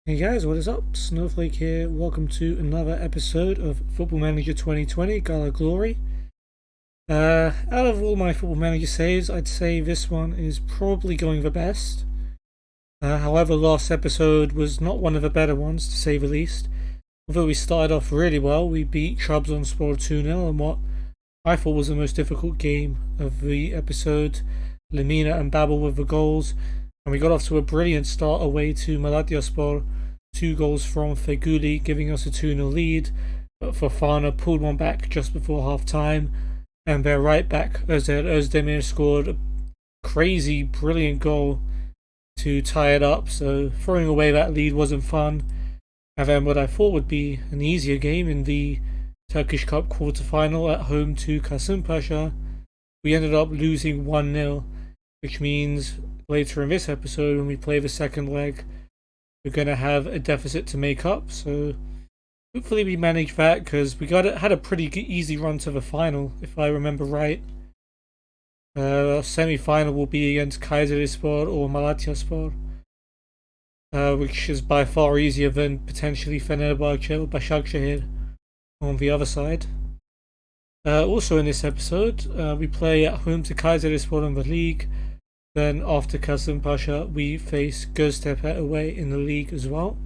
Hey guys, what is up? Snowflake here. Welcome to another episode of Football Manager 2020 Gala Glory. Out of all my Football Manager saves, I'd say this one is probably going the best. However, last episode was not one of the better ones, to say the least. Although we started off really well, we beat Trabzonspor 2-0 in what I thought was the most difficult game of the episode. Lemina and Babel with the goals, and we got off to a brilliant start away to Malatyaspor. 2 goals from Feguli, giving us a 2-0 lead, but Fofana pulled one back just before half time, and their right back Özdemir scored a crazy brilliant goal to tie it up, so throwing away that lead wasn't fun. And then what I thought would be an easier game in the Turkish Cup quarter-final at home to Kasımpaşa, we ended up losing 1-0, which means later in this episode when we play the second leg, we're going to have a deficit to make up. So hopefully we manage that, because we had a pretty easy run to the final, if I remember right. Our semi-final will be against Kayserispor or Malatyaspor, which is by far easier than potentially Fenerbahce or Başakşehir on the other side. Also in this episode, we play at home to Kayserispor in the league. Then after Kasımpaşa, we face Göztepe away in the league as well.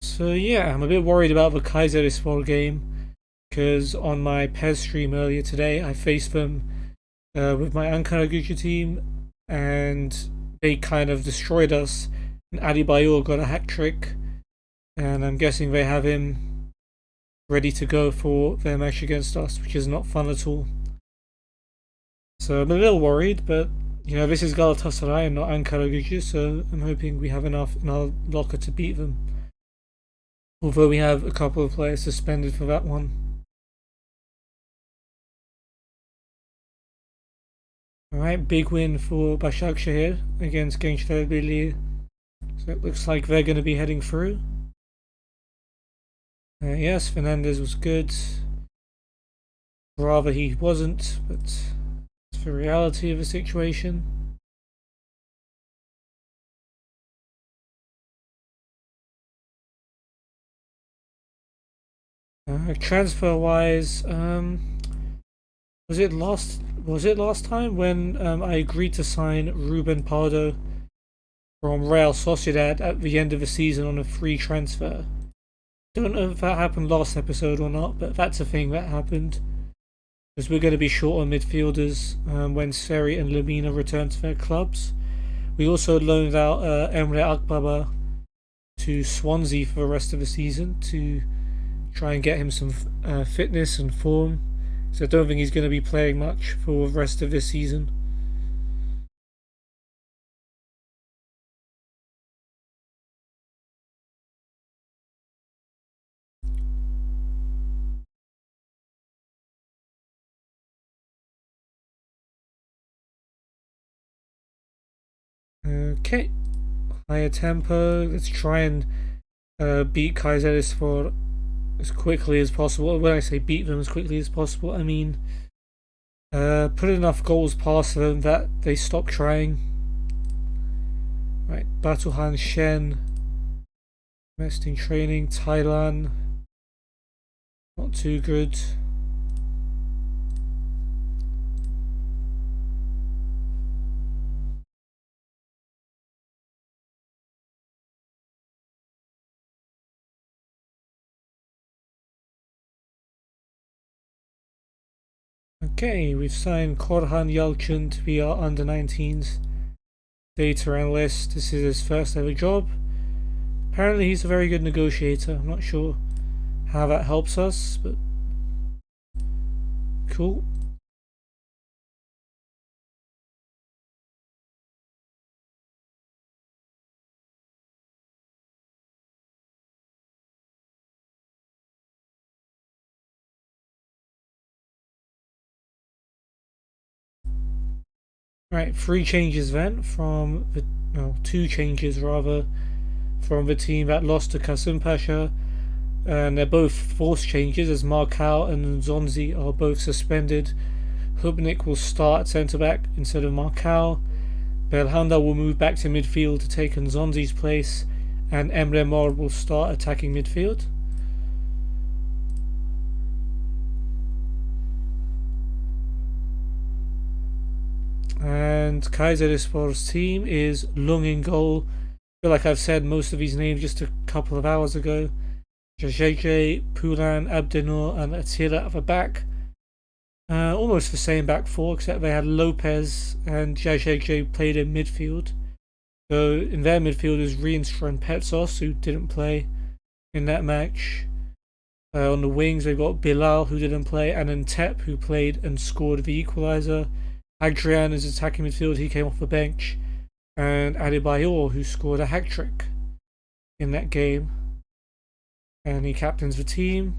So yeah, I'm a bit worried about the Kayserispor game, because on my PES stream earlier today, I faced them with my Ankaragücü team, and they kind of destroyed us. And Ali Bayor got a hat-trick, and I'm guessing they have him ready to go for their match against us, which is not fun at all. So I'm a little worried, but you know, this is Galatasaray and not Ankaragücü, so I'm hoping we have enough in our locker to beat them. Although we have a couple of players suspended for that one. Alright, big win for Başakşehir against Gençlerbirliği. So it looks like they're going to be heading through. Yes, Fernandez was good. Rather he wasn't, but the reality of the situation. Transfer wise, was it last time when I agreed to sign Ruben Pardo from Real Sociedad at the end of the season on a free transfer? Don't know if that happened last episode or not, but that's a thing that happened. Because we're going to be short on midfielders when Seri and Lemina return to their clubs. We also loaned out Emre Akbaba to Swansea for the rest of the season to try and get him some fitness and form. So I don't think he's going to be playing much for the rest of this season. Okay, higher tempo. Let's try and beat Kayserispor as quickly as possible. When I say beat them as quickly as possible, I mean put enough goals past them that they stop trying. Right, Batuhan Shen, best in training. Thailand, not too good. Okay, we've signed Korhan Yalçın to be our under-19s data analyst. This is his first ever job. Apparently he's a very good negotiator. I'm not sure how that helps us, but cool. Right, 3 changes then from the, 2 changes rather, from the team that lost to Kasımpaşa, and they're both forced changes as Markal and Zonzi are both suspended. Hubnik will start at centre back instead of Markal. Belhanda will move back to midfield to take Nzonzi's place, and Emre Mor will start attacking midfield. And Kayserispor's team is Lung in goal. I feel like I've said most of these names just a couple of hours ago. Jajeke, Pulan, Abdenur and Attila at the back. Almost the same back four, except they had Lopez and Jajeke played in midfield. So in their midfield is Rienstra and Petsos, who didn't play in that match. On the wings they've got Bilal, who didn't play, and Ntep, who played and scored the equaliser. Adrian is attacking midfield, he came off the bench. And Adebayor, who scored a hat-trick in that game. And he captains the team.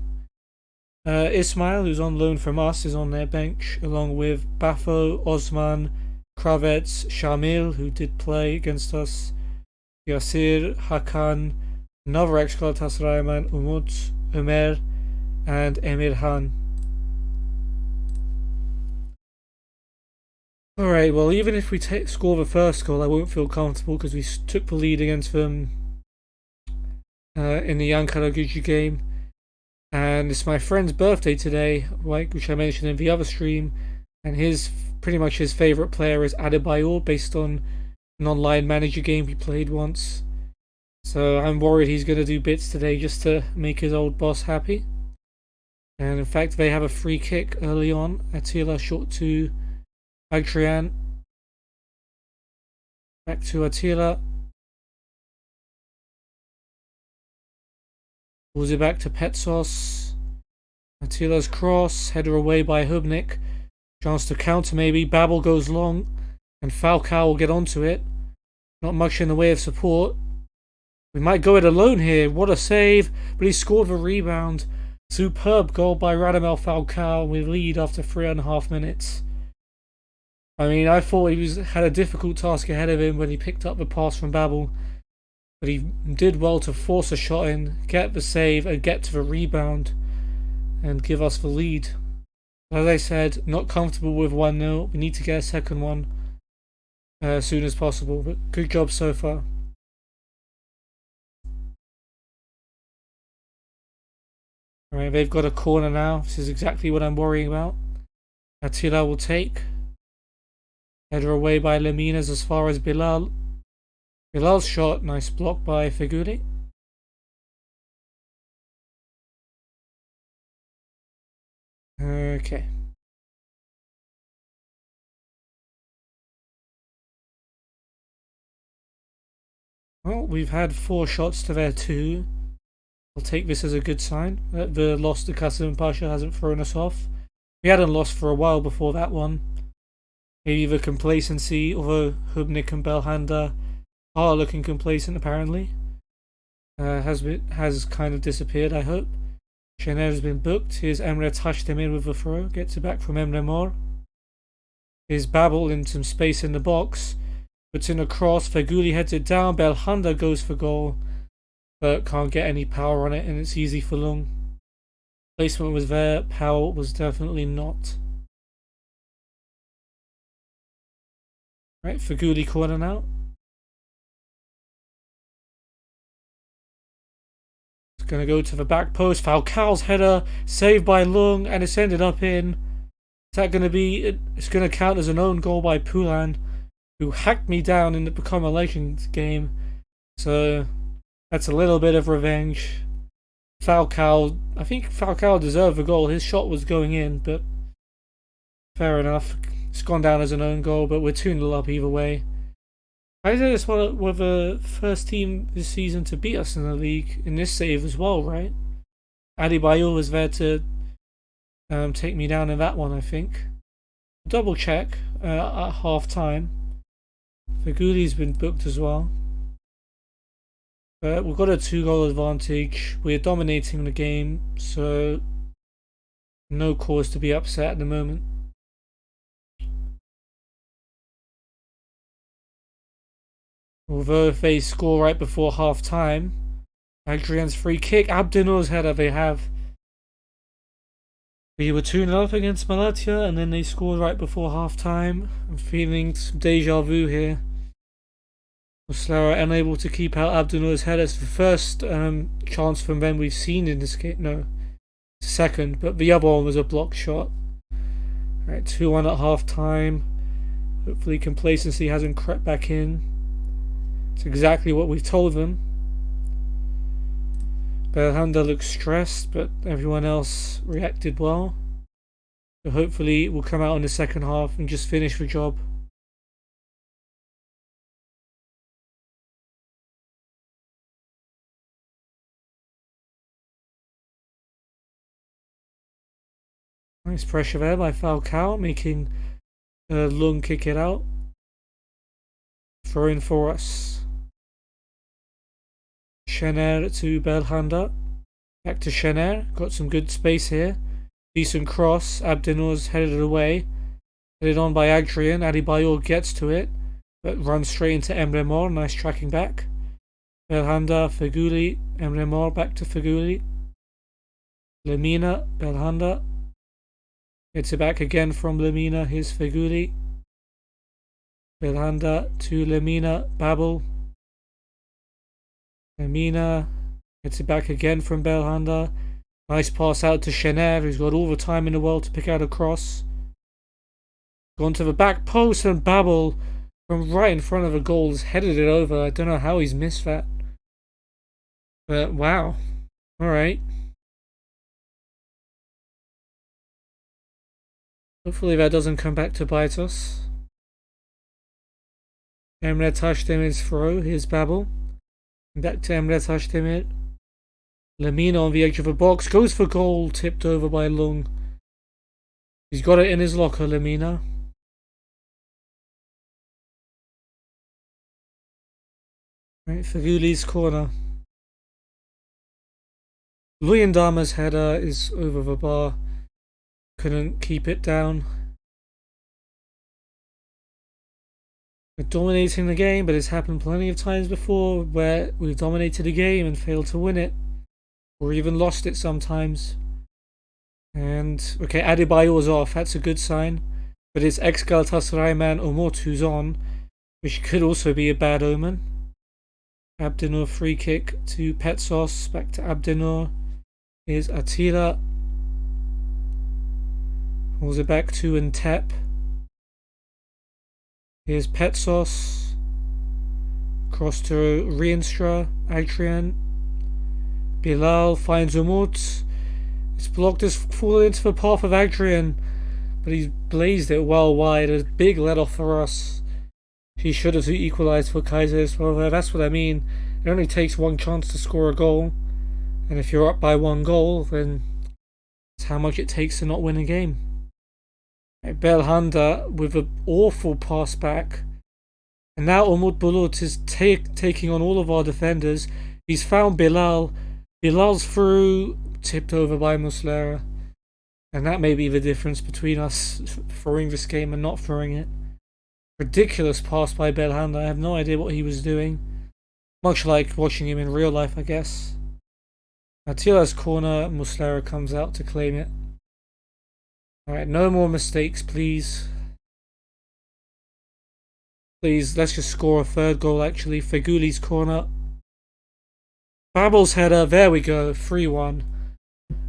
Ismail, who's on loan from us, is on their bench, along with Bafo, Osman, Kravets, Shamil, who did play against us, Yasir, Hakan, another ex-Galatasaray man, Umut, Ömer, and Emir Han. Alright, well, even if we score the first goal, I won't feel comfortable because we took the lead against them in the Ankara Gücü game. And it's my friend's birthday today, right, which I mentioned in the other stream. And pretty much his favourite player is Adebayor, based on an online manager game he played once. So I'm worried he's going to do bits today just to make his old boss happy. And in fact, they have a free kick early on. Attila short to Adrian. Back to Attila. Pulls it back to Petsos. Attila's cross. Header away by Hubnik. Chance to counter maybe. Babel goes long. And Falcao will get onto it. Not much in the way of support. We might go it alone here. What a save. But he scored the rebound. Superb goal by Radamel Falcao. We lead after 3.5 minutes. I mean, I thought he had a difficult task ahead of him when he picked up the pass from Babel. But he did well to force a shot in, get the save, and get to the rebound. And give us the lead. As I said, not comfortable with 1-0. We need to get a second one as soon as possible. But good job so far. Alright, they've got a corner now. This is exactly what I'm worrying about. Attila will take. Header away by Lemines as far as Bilal. Bilal's shot, nice block by Feguli. Okay. Well, we've had 4 shots to their 2. I'll take this as a good sign that the loss to Kasım Pasha hasn't thrown us off. We hadn't lost for a while before that one. Maybe the complacency, although Hubnik and Belhanda are looking complacent apparently, has kind of disappeared, I hope. Shener's been booked. Here's Emre, touched him in with a throw. Gets it back from Emre Mor. Here's Babel in some space in the box. Puts in a cross. Feguli heads it down. Belhanda goes for goal, but can't get any power on it, and it's easy for Lung. Placement was there. Power was definitely not. Right, Feguli corner now. It's going to go to the back post. Falcao's header, saved by Lung, and it's ended up in. Is that going to be... It's going to count as an own goal by Pulan, who hacked me down in the Become a Legend game. So, that's a little bit of revenge. Falcao... I think Falcao deserved the goal. His shot was going in, but... Fair enough. It's gone down as an own goal, but we're 2-0 up either way. I say this one were the first team this season to beat us in the league in this save as well, right? Adebayor was there to take me down in that one, I think. Double check at half time. Feguli's been booked as well. But we've got a 2-goal advantage. We're dominating the game, so no cause to be upset at the moment. Although if they score right before half time, Adrian's free kick, Abdenur's header they have. We were 2-0 up against Malatya and then they scored right before half time. I'm feeling some deja vu here. Muslera unable to keep out Abdenour's header. It's the first chance from Ben we've seen in this game. No, second, but the other one was a block shot. Alright, 2-1 at half time. Hopefully complacency hasn't crept back in. It's exactly what we've told them. Belhanda looks stressed, but everyone else reacted well. So hopefully we'll come out in the second half and just finish the job. Nice pressure there by Falcao, making Lung kick it out. Throw in for us. Shener to Belhanda. Back to Shener. Got some good space here. Decent cross. Abdenour's headed it away. Headed on by Adrian. Adebayor gets to it, but runs straight into Emre Mor. Nice tracking back. Belhanda, Feghouli. Emre Mor back to Feghouli. Lemina, Belhanda. Gets it back again from Lemina. Here's Feghouli. Belhanda to Lemina. Babel. Lemina gets it back again from Belhanda. Nice pass out to Shener, who's got all the time in the world to pick out a cross. Gone to the back post, and Babel from right in front of the goal has headed it over. I don't know how he's missed that. But wow. Alright. Hopefully that doesn't come back to bite us. Emre Taşdemir's throw. Here's Babel. Back to Emre Taşdemir. Lemina on the edge of the box. Goes for goal. Tipped over by Lung. He's got it in his locker, Lemina. Right, Feghouli's corner. Luyendama's header is over the bar. Couldn't keep it down. We're dominating the game, but it's happened plenty of times before where we've dominated a game and failed to win it. Or even lost it sometimes. And, okay, Adebayor's off, that's a good sign. But it's ex-Galatasaray man Umut who's on, which could also be a bad omen. Abdenour free kick to Petsos, back to Abdenour. Here's Attila. Pulls it back to Ntep. Here's Petsos. Cross to Rienstra. Adrian. Bilal finds Umut. It's blocked. It's fallen into the path of Adrian, but he's blazed it well wide. A big let off for us. He should have equalised for Kaiserslautern. That's what I mean. It only takes one chance to score a goal, and if you're up by one goal, then it's how much it takes to not win a game. Belhanda with an awful pass back, and now Umut Bulut is taking on all of our defenders. He's found Bilal. Bilal's through, tipped over by Muslera, and that may be the difference between us throwing this game and not throwing it. Ridiculous pass by Belhanda. I have no idea what he was doing. Much like watching him in real life, I guess. Attila's corner. Muslera comes out to claim it. Alright, no more mistakes, please. Please, let's just score a third goal, actually. Feghouli's corner. Babel's header, there we go, 3-1.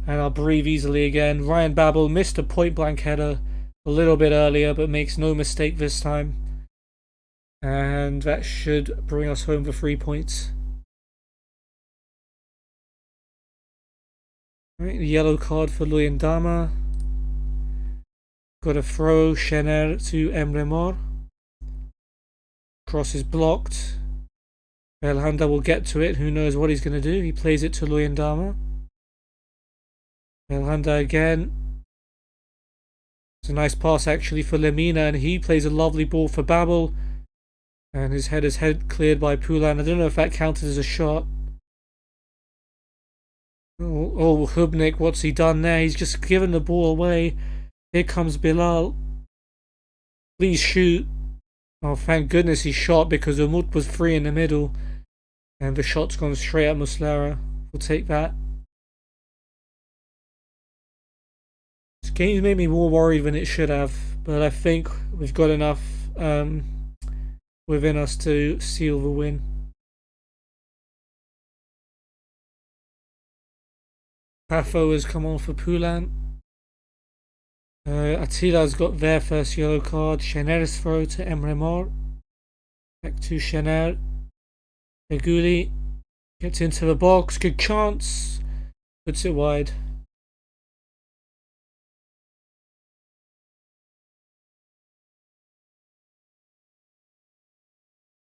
And I'll breathe easily again. Ryan Babel missed a point-blank header a little bit earlier, but makes no mistake this time. And that should bring us home for 3 points. Right, the yellow card for Luyendama. Got a throw, Shener to Emre Mor. Cross is blocked. Belhanda will get to it. Who knows what he's going to do? He plays it to Luyendama. Belhanda again. It's a nice pass actually for Lemina, and he plays a lovely ball for Babel. And his header's cleared by Poulan. I don't know if that counted as a shot. Oh, Hubnik, what's he done there? He's just given the ball away. Here comes Bilal. Please shoot. Oh, thank goodness he shot, because Umut was free in the middle. And the shot's gone straight at Muslera. We'll take that. This game's made me more worried than it should have. But I think we've got enough within us to seal the win. Pafo has come on for Poulan. Attila's got their first yellow card. Chener's throw to Emre Mor. Back to Chener. Feghouli gets into the box. Good chance. Puts it wide.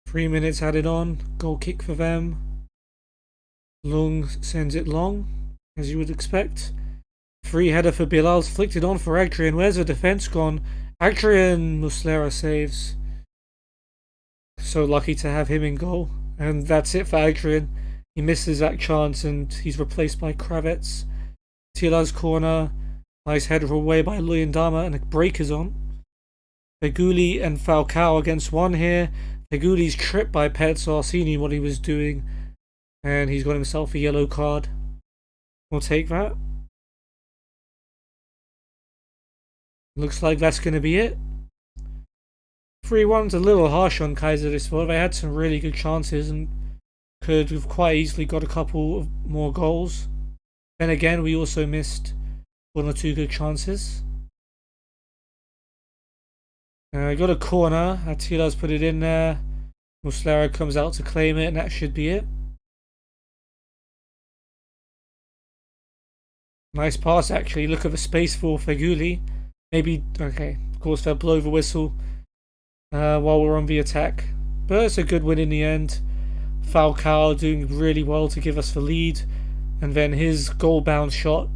Three minutes added on. Goal kick for them. Lung sends it long, as you would expect. Free header for Bilal's flicked it on for Adrian. Where's the defence gone? Adrian Muslera saves. So lucky to have him in goal. And that's it for Adrian. He misses that chance and he's replaced by Kravets. Tila's corner. Nice header away by Luyendama and a break is on. Feghouli and Falcao against one here. Fegouli's tripped by Petzar, seeing what he was doing. And he's got himself a yellow card. We'll take that. Looks like that's going to be it. 3-1's a little harsh on Kayserispor. They had some really good chances and could have quite easily got a couple of more goals. Then again, we also missed one or two good chances. Got a corner. Attila's put it in there. Muslera comes out to claim it, and that should be it. Nice pass, actually. Look at the space for Feghouli. Maybe, okay, of course they'll blow the whistle while we're on the attack. But it's a good win in the end. Falcao doing really well to give us the lead. And then his goal-bound shot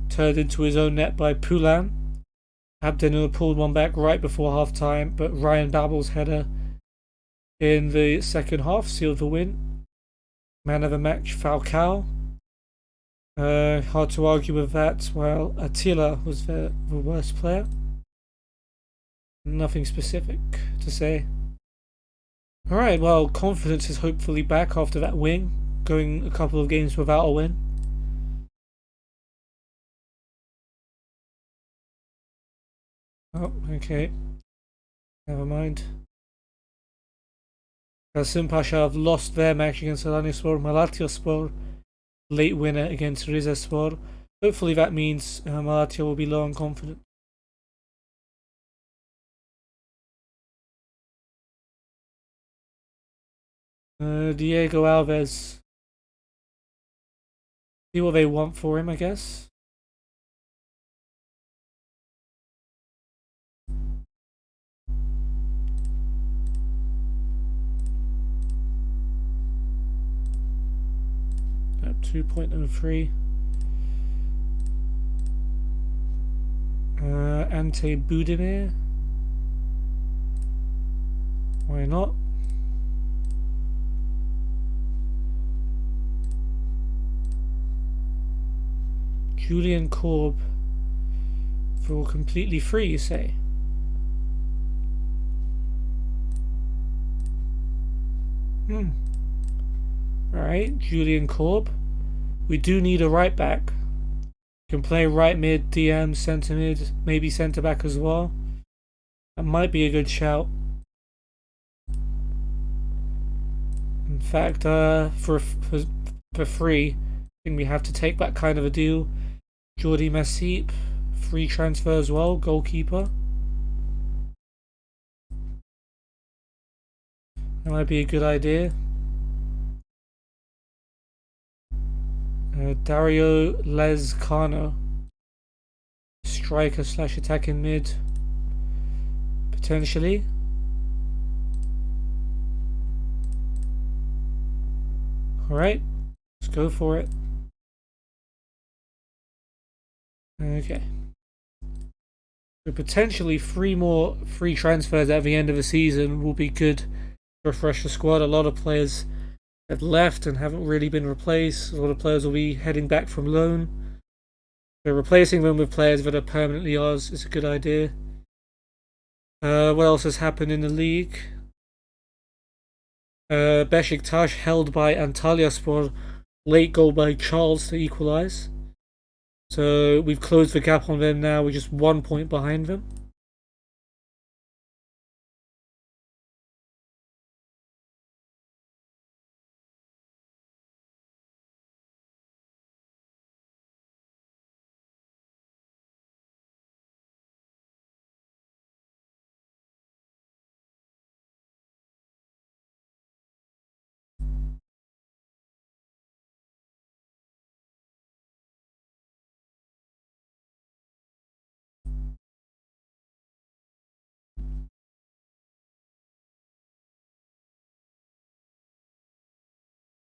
turned into his own net by Poulan. Abdenur pulled one back right before half-time, but Ryan Babel's header in the second half sealed the win. Man of the match, Falcao. Hard to argue with that. Well, Attila was the worst player. Nothing specific to say. Alright, well, confidence is hopefully back after that win. Going a couple of games without a win. Oh, okay. Never mind. Kasım Pasha have lost their match against Alanyaspor. Malatyaspor late winner against Rizespor. Hopefully that means Malatya will be low on confidence. Diego Alves. See what they want for him, I guess. At 2.03. Ante Budimir. Why not? Julian Korb for completely free, you say? Alright, Julian Korb. We do need a right back. Can play right mid, DM, centre mid, maybe centre back as well. That might be a good shout. In fact, for free, I think we have to take that kind of a deal. Jordi Masip, free transfer as well, goalkeeper. That might be a good idea. Dario Lezcano, striker / attacking mid, potentially. Alright, let's go for it. Okay. So potentially 3 more free transfers at the end of the season will be good to refresh the squad. A lot of players have left and haven't really been replaced. A lot of players will be heading back from loan. So replacing them with players that are permanently ours is a good idea. What else has happened in the league? Beşiktaş held by Antalyaspor. Late goal by Charles to equalise. So we've closed the gap on them now. We're just 1 point behind them.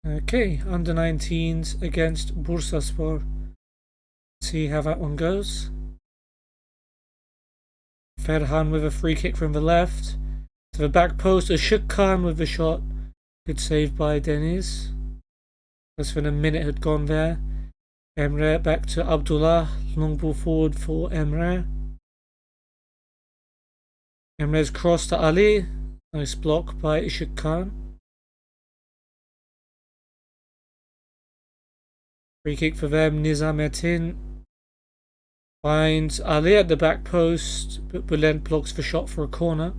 Okay, under 19s against Bursaspor. See how that one goes. Ferhan with a free kick from the left. To the back post, Ashok Khan with the shot. Good save by Deniz. Less than a minute had gone there. Emre back to Abdullah. Long ball forward for Emre. Emre's cross to Ali. Nice block by Ashok Khan. Free kick for them. Nizamettin finds Ali at the back post, but Bülent blocks the shot for a corner.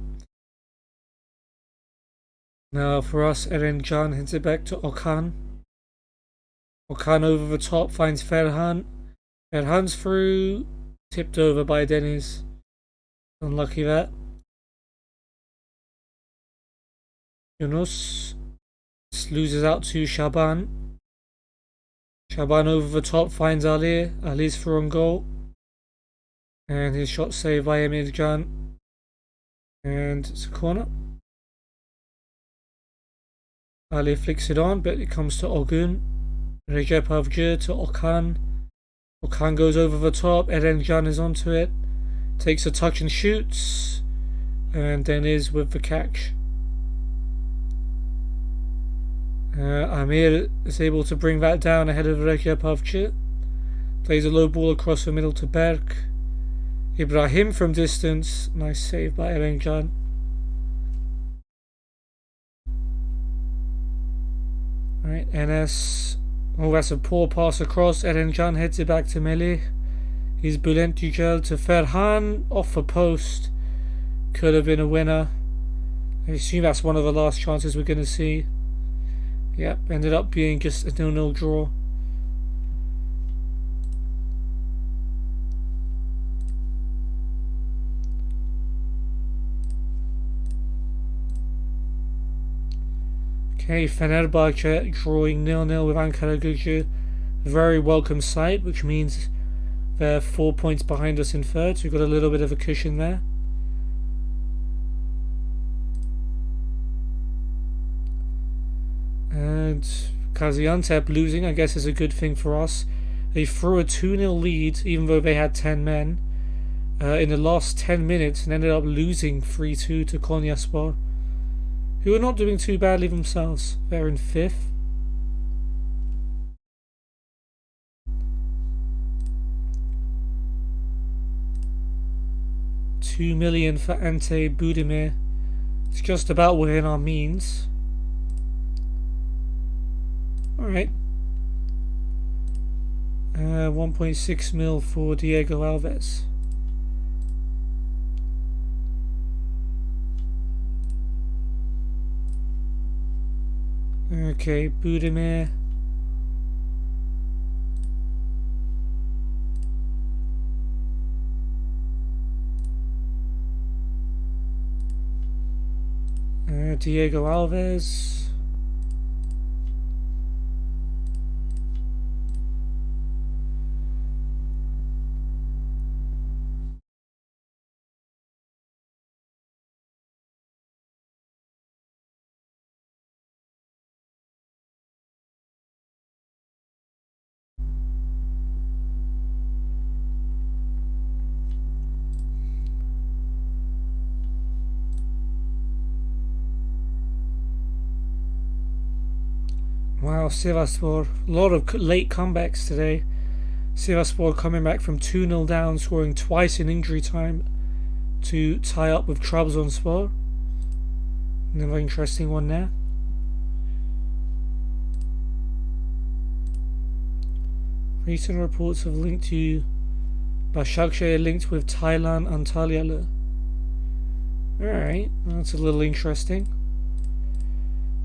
Now for us, Erencan heads it back to Okan. Okan over the top finds Ferhan. Ferhan's through, tipped over by Deniz. Unlucky that. Yunus loses out to Shaban. Shaban over the top finds Ali. Ali's through on goal. And his shot saved by Emircan. And it's a corner. Ali flicks it on, but it comes to Ogun. Recep Avcı to Okan. Okan goes over the top. Erencan is onto it. Takes a touch and shoots. And Deniz with the catch. Amir is able to bring that down ahead of Recep Avcı. Plays a low ball across the middle to Berk. Ibrahim from distance. Nice save by Erencan. Alright, Enes. Oh, that's a poor pass across. Erencan heads it back to Melih. He's Bülent Yücel to Ferhan. Off the post. Could have been a winner. I assume that's one of the last chances we're going to see. Yep, ended up being just a 0-0 draw. Okay, Fenerbahçe drawing 0-0 with Ankaragücü. Very welcome sight, which means they're 4 points behind us in third, so we've got a little bit of a cushion there. And Gaziantep losing, I guess, is a good thing for us. They threw a 2-0 lead, even though they had 10 men, in the last 10 minutes, and ended up losing 3-2 to Konyaspor, who are not doing too badly themselves. They're in 5th. $2 million for Ante Budimir. It's just about within our means. Alright. 1.6 mil for Diego Alves. Okay, Budimir. Diego Alves. Wow, Sivasspor. A lot of late comebacks today. Sivasspor coming back from 2-0 down, scoring twice in injury time to tie up with Trabzonspor. Another interesting one there. Recent reports have linked to Başakşehir linked with Taylan Antalyalı. Alright, that's a little interesting.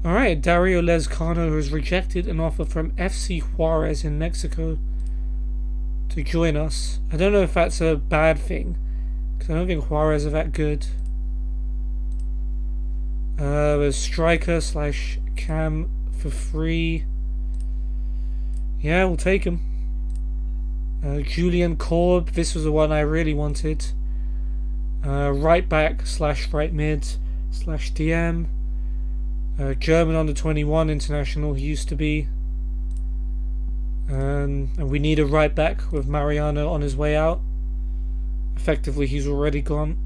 Alright, Dario Lezcano has rejected an offer from FC Juarez in Mexico to join us. I don't know if that's a bad thing, because I don't think Juarez are that good. There's striker / cam for free. Yeah, we'll take him. Julian Korb, this was the one I really wanted. Right back / right mid / DM. German under-21 international he used to be. And we need a right back with Mariano on his way out. Effectively, he's already gone.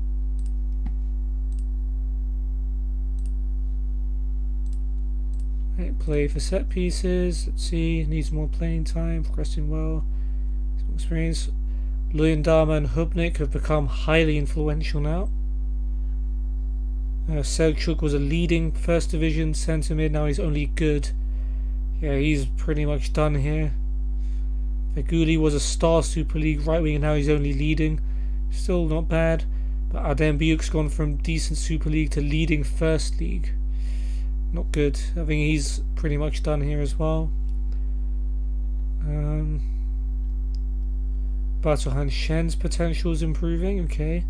Right, play for set pieces. Let's see. Needs more playing time. Progressing well. Experience. Luyendama and Hubnik have become highly influential now. Selçuk was a leading first division centre mid. Now he's only good. Yeah, he's pretty much done here. Feghouli was a star Super League right wing and now he's only leading. Still not bad. But Adem Büyük's gone from decent Super League to leading First League. Not good. I think he's pretty much done here as well. Batuhan Shen's potential is improving. Okay.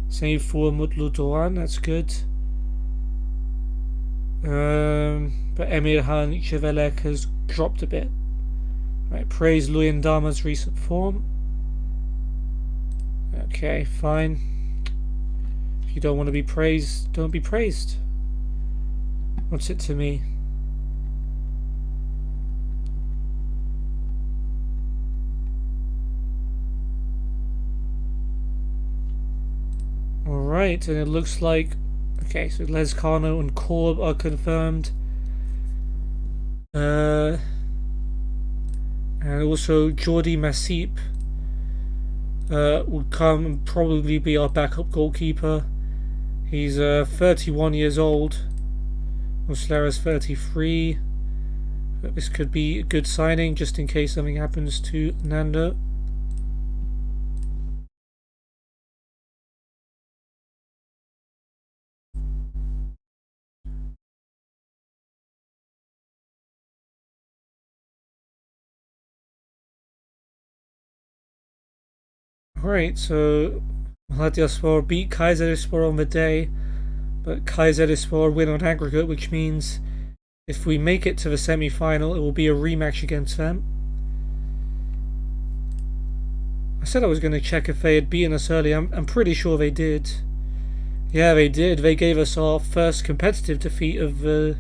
Same for Mutlu Doğan. That's good. But Emirhan Çevelek has dropped a bit. Right, praise Luyendama's recent form. Okay, fine. If you don't want to be praised, don't be praised. What's it to me? Alright, and it looks like... Okay, so Lezcano and Korb are confirmed. And also Jordi Masip will come and probably be our backup goalkeeper. He's 31 years old. Muslera's 33. But this could be a good signing just in case something happens to Nando. Alright, so Malatyaspor beat Kayserispor on the day, but Kayserispor win on aggregate, which means if we make it to the semi-final, it will be a rematch against them. I said I was going to check if they had beaten us earlier. I'm pretty sure they did. Yeah, they did. They gave us our first competitive defeat of the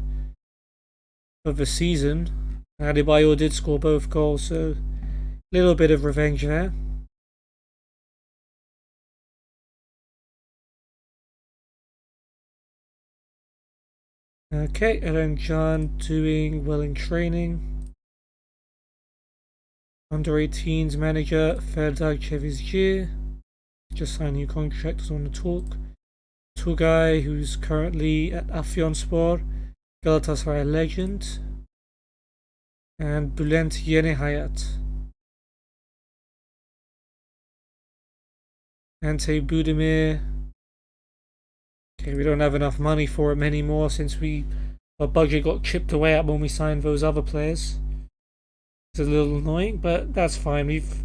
season. Adebayor did score both goals, so a little bit of revenge there. Okay, Eren Can doing well in training. Under 18s manager Ferda Cevizci just signed a new contract, was on the talk. Tugay, who's currently at Afyonspor, Galatasaray legend. And Bülent Yenihayat. Ante Budimir. Okay, we don't have enough money for him anymore since our budget got chipped away at when we signed those other players. It's a little annoying, but that's fine. We've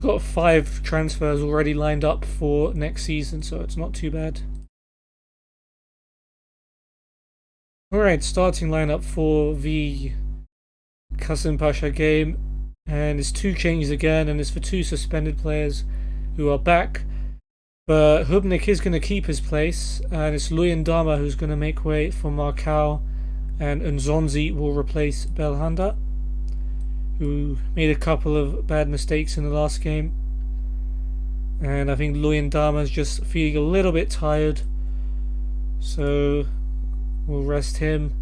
got 5 transfers already lined up for next season, so it's not too bad. Alright, starting lineup for the Kasımpaşa game, and it's 2 changes again, and it's for 2 suspended players who are back. But Hubnik is going to keep his place, and it's Luyendama who's going to make way for Marcao, and Nzonzi will replace Belhanda, who made a couple of bad mistakes in the last game. And I think Luyendama's just feeling a little bit tired, so we'll rest him.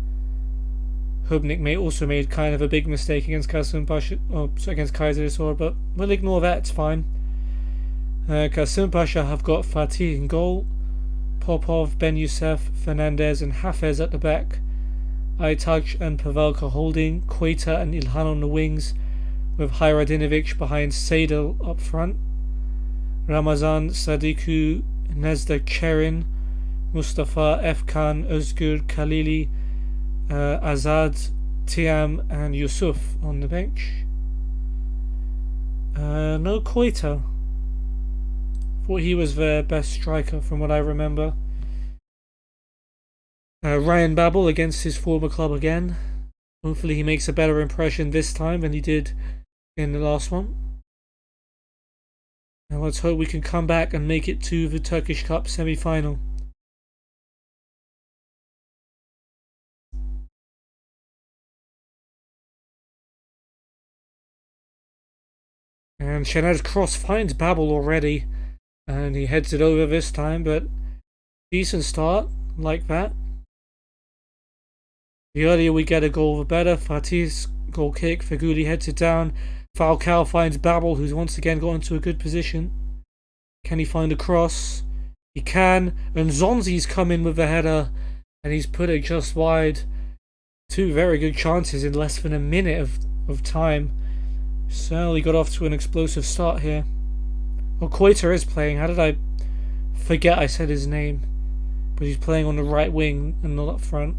Hubnik may also made kind of a big mistake against against Kayserispor, but we'll ignore that, it's fine. Kasımpaşa have got Fatih in goal, Popov, Ben Youssef, Fernandez and Hafez at the back, Aytaç and Pavelka holding, Koita and İlhan on the wings, with Hayradinovic behind Seydel up front, Ramazan, Sadiku, Nezda Kerin, Mustafa, Efkan, Özgür, Khalili, Azad, Tiam and Yusuf on the bench. No Koita. Thought he was their best striker from what I remember. Ryan Babel against his former club again. Hopefully he makes a better impression this time than he did in the last one. And let's hope we can come back and make it to the Turkish Cup semi-final. And Shened's cross finds Babel already. And he heads it over this time, but decent start, like that. The earlier we get a goal, the better. Fatih's goal kick, Feghouli heads it down. Falcao finds Babel, who's once again got into a good position. Can he find a cross? He can, and Zonzi's come in with the header, and he's put it just wide. Two very good chances in less than a minute of time. Certainly got off to an explosive start here. Well, Koita is playing. How did I forget I said his name? But he's playing on the right wing and not up front.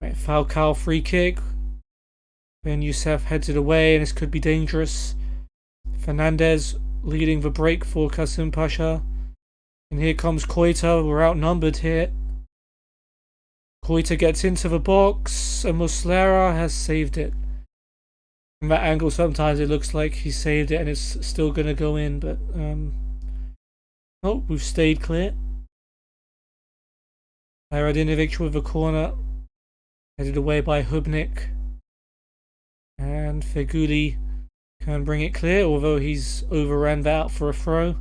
Right, Falcao free kick. Ben Youssef heads it away, and this could be dangerous. Fernandez leading the break for Kasım Pasha. And here comes Koita. We're outnumbered here. Koita gets into the box, and Muslera has saved it. From that angle, sometimes it looks like he saved it and it's still going to go in, but oh, we've stayed clear. Haradinovic with the corner, headed away by Hubnik, and Feghouli can bring it clear, although he's overran that out for a throw.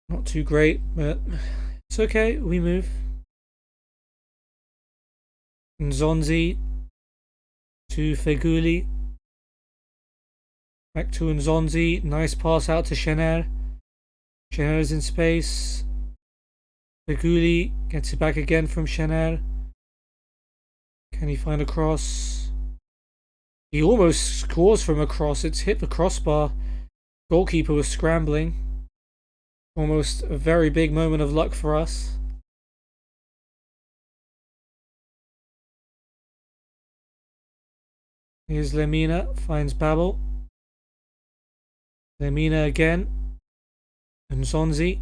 Not too great, but it's okay, we move. Nzonzi to Feghouli. Back to Nzonzi. Nice pass out to Shener. Shener is in space. Feghouli gets it back again from Shener. Can he find a cross? He almost scores from a cross. It's hit the crossbar. Goalkeeper was scrambling. Almost a very big moment of luck for us. Here's Lemina, finds Babel. Lemina again. Nzonzi.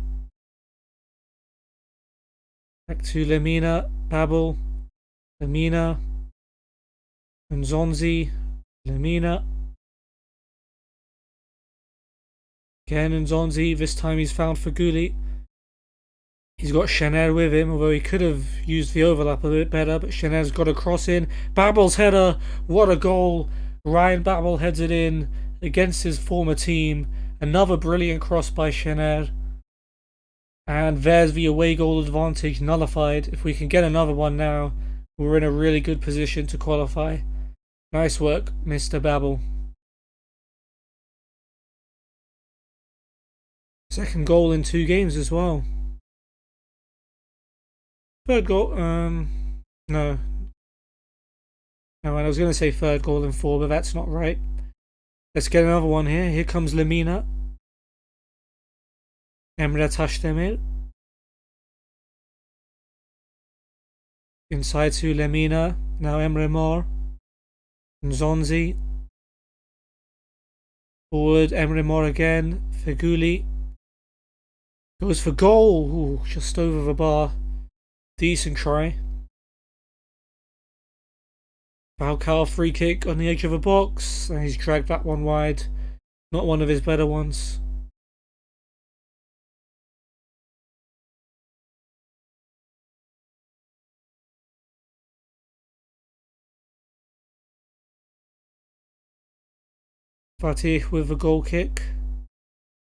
Back to Lemina, Babel. Lemina. Nzonzi. Lemina. Again Nzonzi, this time he's found Feghouli. He's got Shener with him, although he could have used the overlap a bit better, but Shener's got a cross in. Babel's header, what a goal. Ryan Babel heads it in against his former team. Another brilliant cross by Shener. And there's the away goal advantage nullified. If we can get another one now, we're in a really good position to qualify. Nice work, Mr. Babel. Second goal in 2 games as well. Third goal, no. I was going to say third goal in 4, but that's not right. Let's get another one here. Here comes Lemina. Emre Taşdemir. Inside to Lemina. Now Emre Mor. Nzonzi. Forward, Emre Mor again. Feghouli. Goes for goal. Ooh, just over the bar. Decent try. Falcao free kick on the edge of the box, and he's dragged that one wide. Not one of his better ones. Fatih with the goal kick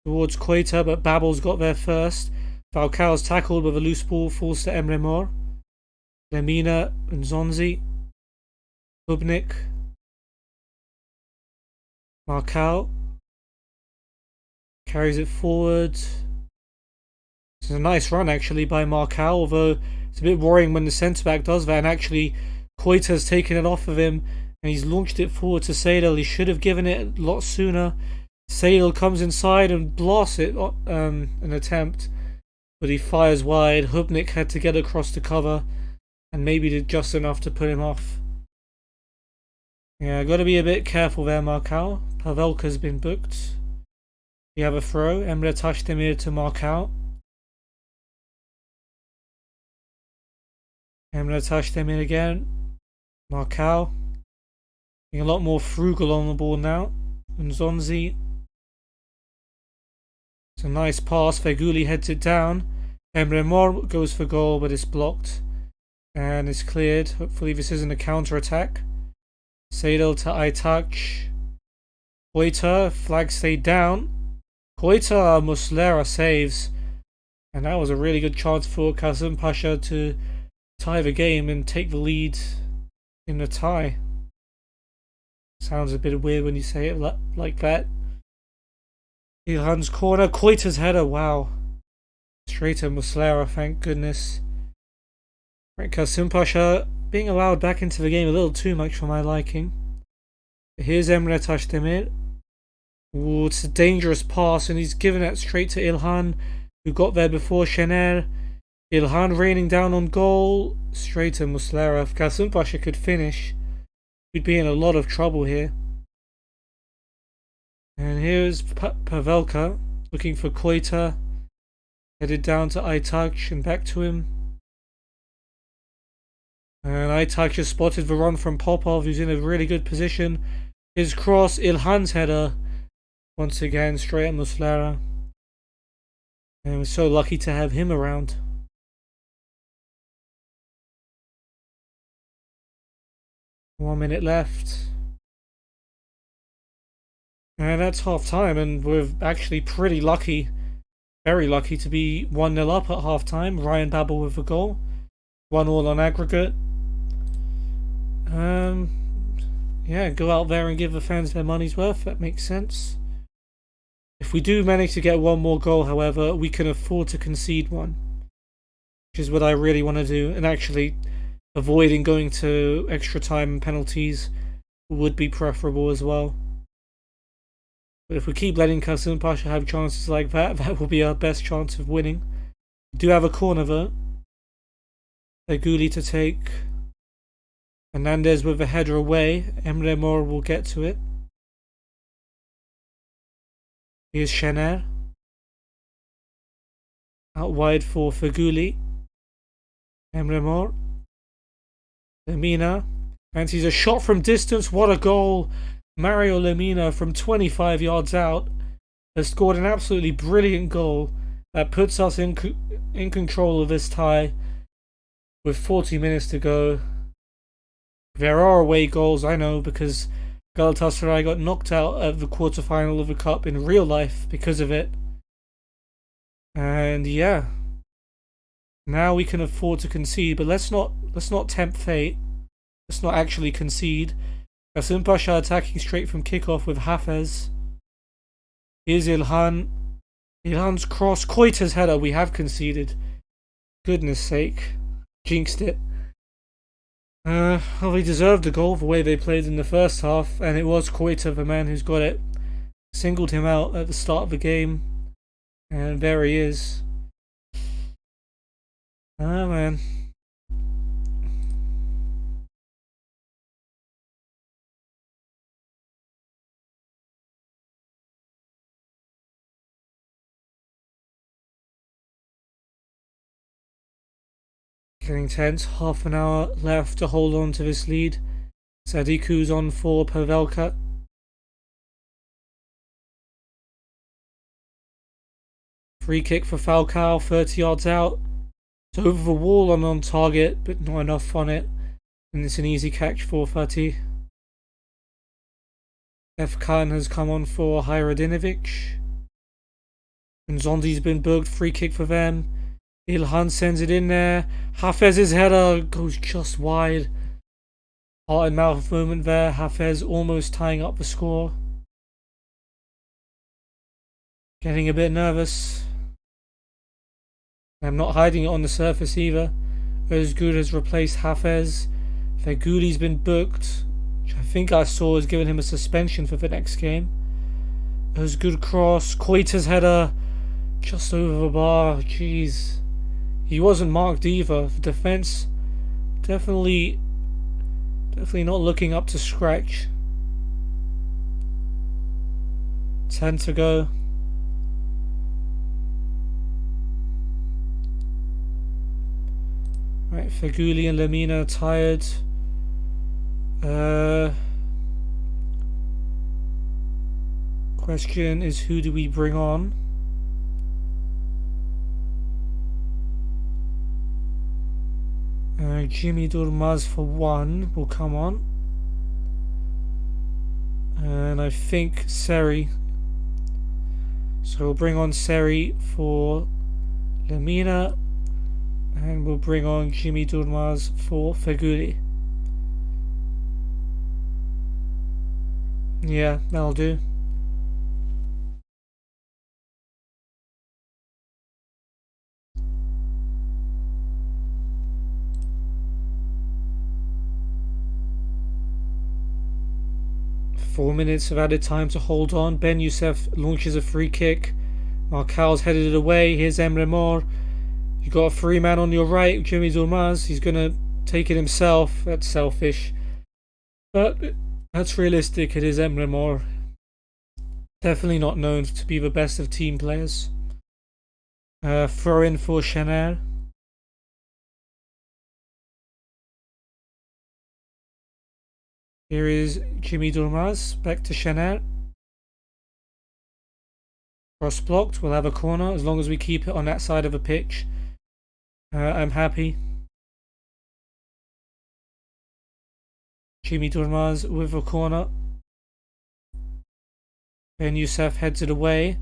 towards Koita, but Babel's got there first. Falcao's tackled with a loose ball, falls to Emre Mor. Lemina and Nzonzi. Hubnik. Marcal. Carries it forward. It's a nice run actually by Marcal, although it's a bit worrying when the centre-back does that, and actually Koita's taken it off of him and he's launched it forward to Seydel. He should have given it a lot sooner. Seydel comes inside and blasts it, an attempt. But he fires wide. Hubnik had to get across the cover and maybe did just enough to put him off. Yeah, got to be a bit careful there, Marcal. Pavelka's been booked. We have a throw. Emre Taşdemir to Marcal. Emre Taşdemir again. Marcal. Being a lot more frugal on the ball now. Nzonzi. It's a nice pass. Feghouli heads it down. Emre Mor goes for goal, but it's blocked. And it's cleared. Hopefully this isn't a counter-attack. Seydel to Aytaç. Koita, flag stayed down. Koita Muslera saves. And that was a really good chance for Kazım Pasha to tie the game and take the lead in the tie. Sounds a bit weird when you say it like that. İlhan's corner, Koita's header, wow. Straight to Muslera, thank goodness. Right, Kazım Pasha being allowed back into the game a little too much for my liking. Here's Emre Taşdemir. Ooh, it's a dangerous pass, and he's given it straight to İlhan, who got there before Şener. İlhan raining down on goal. Straight to Muslera. If Kazım Pasha could finish, we'd be in a lot of trouble here. And here's Pavelka looking for Koita. Headed down to Aytaç and back to him. And Aytaç has spotted the run from Popov, who's in a really good position. His cross, İlhan's header. Once again, straight at Muslera. And we're so lucky to have him around. One minute left. And that's half time, and we're actually pretty lucky, very lucky to be 1-0 up at half time. Ryan Babel with a goal. 1-1 on aggregate. Yeah, go out there and give the fans their money's worth. That makes sense. If we do manage to get one more goal, however, we can afford to concede one, which is what I really want to do. And actually, avoiding going to extra time and penalties would be preferable as well. But if we keep letting Kazım Pasha have chances like that, that will be our best chance of winning. We do have a corner though. Feguli to take. Hernandez with a header away. Emre Mor will get to it. Here's Şener. Out wide for Feguli. Emre Mor. Lemina. Fancies a shot from distance. What a goal! Mario Lemina from 25 yards out has scored an absolutely brilliant goal that puts us in control of this tie with 40 minutes to go. There are away goals, I know, because Galatasaray got knocked out at the quarterfinal of the cup in real life because of it. And yeah, now we can afford to concede, but let's not tempt fate. Let's not actually concede. Kazım Pasha attacking straight from kickoff with Hafez. Here's İlhan. İlhan's cross. Koita's header. We have conceded. Goodness sake. Jinxed it. Well, they deserved the goal the way they played in the first half, and it was Koita, the man who's got it. Singled him out at the start of the game, and there he is. Oh man. Getting tense, half an hour left to hold on to this lead. Sadiku's on for Pavelka. Free kick for Falcao, 30 yards out. It's over the wall and on target, but not enough on it. And it's an easy catch for Fatih. Efkan has come on for Hayradinovic. And Zondi's been booked, free kick for them. İlhan sends it in there. Hafez's header goes just wide. Heart and mouth moment there. Hafez almost tying up the score. Getting a bit nervous. I'm not hiding it on the surface either. Özgür has replaced Hafez. Feguli's been booked, which I think I saw has given him a suspension for the next game. Özgür cross. Koita's header just over the bar. Jeez. He wasn't marked either. The defense definitely not looking up to scratch. 10 to go. Right, Feguli and Lemina are tired. Question is, who do we bring on? Jimmy Durmaz for one will come on. And I think Seri. So we'll bring on Seri for Lemina. And we'll bring on Jimmy Durmaz for Feguli. Yeah, that'll do. Four minutes of added time to hold on. Ben Youssef launches a free kick. Marcal's headed it away. Here's Emre Mor. You got a free man on your right, Jimmy Durmaz. He's gonna take it himself. That's selfish, but that's realistic. It is Emre Mor. Definitely not known to be the best of team players. Throw in for Chanel. Here is Jimmy Durmaz. Back to Chanel. Cross blocked. We'll have a corner as long as we keep it on that side of the pitch. I'm happy. Jimmy Durmaz with a corner. Ben Youssef heads it away,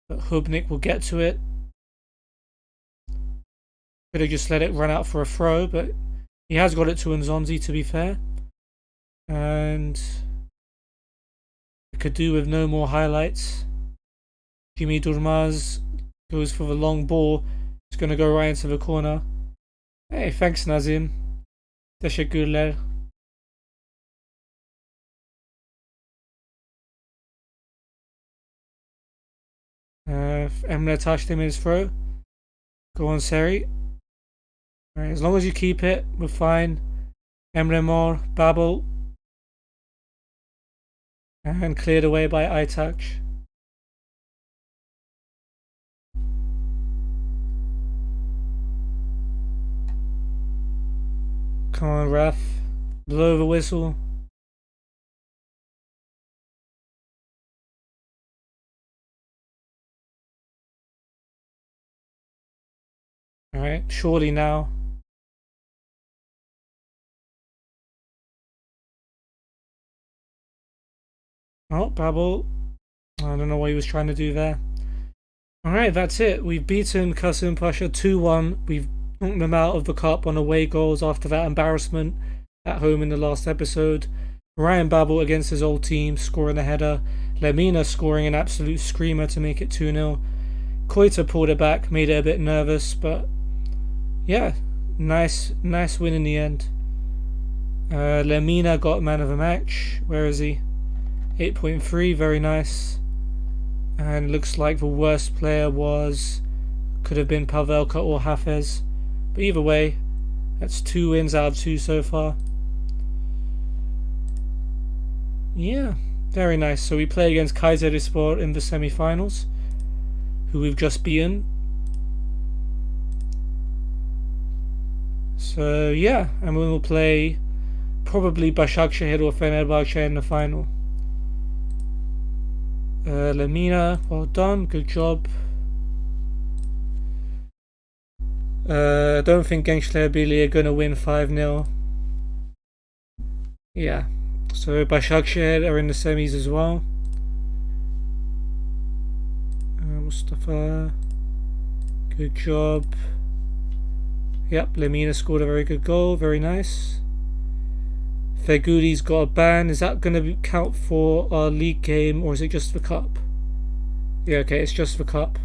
but Hubnik will get to it. Could have just let it run out for a throw, but he has got it to Nzonzi, to be fair. And could do with no more highlights. Jimmy Durmaz goes for the long ball. It's going to go right into the corner. Hey, thanks Nazim. Teşekkürler. Emre Tashdemir throw. Go on, Seri. Right, as long as you keep it, we're fine. Emre Mor, Babel. And cleared away by Aytaç. Come on, ref. Blow the whistle. Alright, surely now. Oh, Babel. I don't know what he was trying to do there. Alright, that's it. We've beaten Kasımpaşa 2-1. We've knocked them out of the cup on away goals after that embarrassment at home in the last episode. Ryan Babel against his old team, scoring a header. Lemina scoring an absolute screamer to make it 2-0. Koita pulled it back, made it a bit nervous, but yeah, nice win in the end. Lemina got man of the match. Where is he? 8.3, very nice. And it looks like the worst player could have been Pavelka or Hafez. But either way, that's 2 wins out of 2 so far. Yeah, very nice. So we play against Kayserispor in the semi-finals, who we've just beaten. So yeah, and we will play probably Başakşehir or Fenerbahçe in the final. Lemina, well done, good job. I don't think Gençler Birliği are going to win 5-0. Yeah, so Başakşehir are in the semis as well. Mustafa, good job. Yep, Lemina scored a very good goal, very nice. Feguli's got a ban. Is that going to count for our league game, or is it just the cup? Yeah, okay, it's just the cup.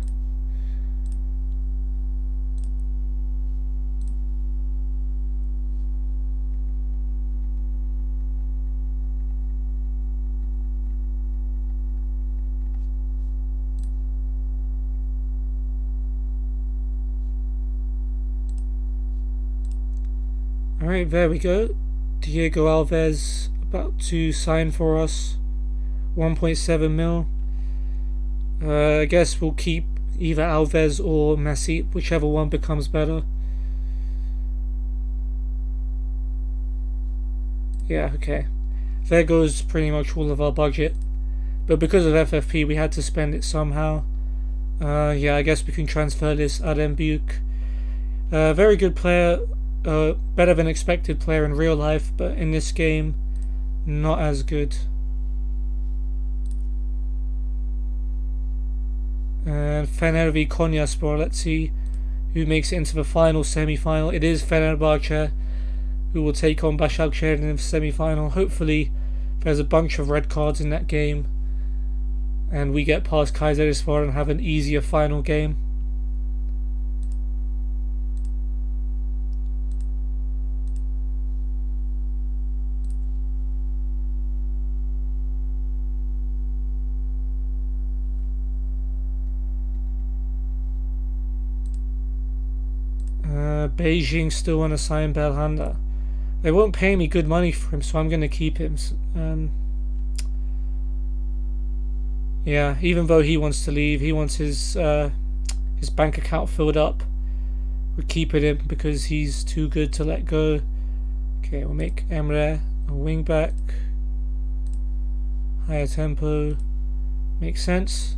Alright, there we go. Diego Alves about to sign for us. 1.7 mil. I guess we'll keep either Alves or Masip, whichever one becomes better. Yeah, okay. There goes pretty much all of our budget. But because of FFP, we had to spend it somehow. Yeah, I guess we can transfer this Adem Büyük. Very good player. Better than expected player in real life, but in this game, not as good. And Fener v Konyaspor. Let's see who makes it into the final semi-final. It is Fenerbahce who will take on Başakşehir in the semi-final. Hopefully there's a bunch of red cards in that game and we get past Kayserispor and have an easier final game. Beijing still want to sign Belhanda. They won't pay me good money for him, so I'm going to keep him. Yeah, even though he wants to leave, he wants his bank account filled up. We're keeping him because he's too good to let go. Okay, we'll make Emre a wing back. Higher tempo. Makes sense.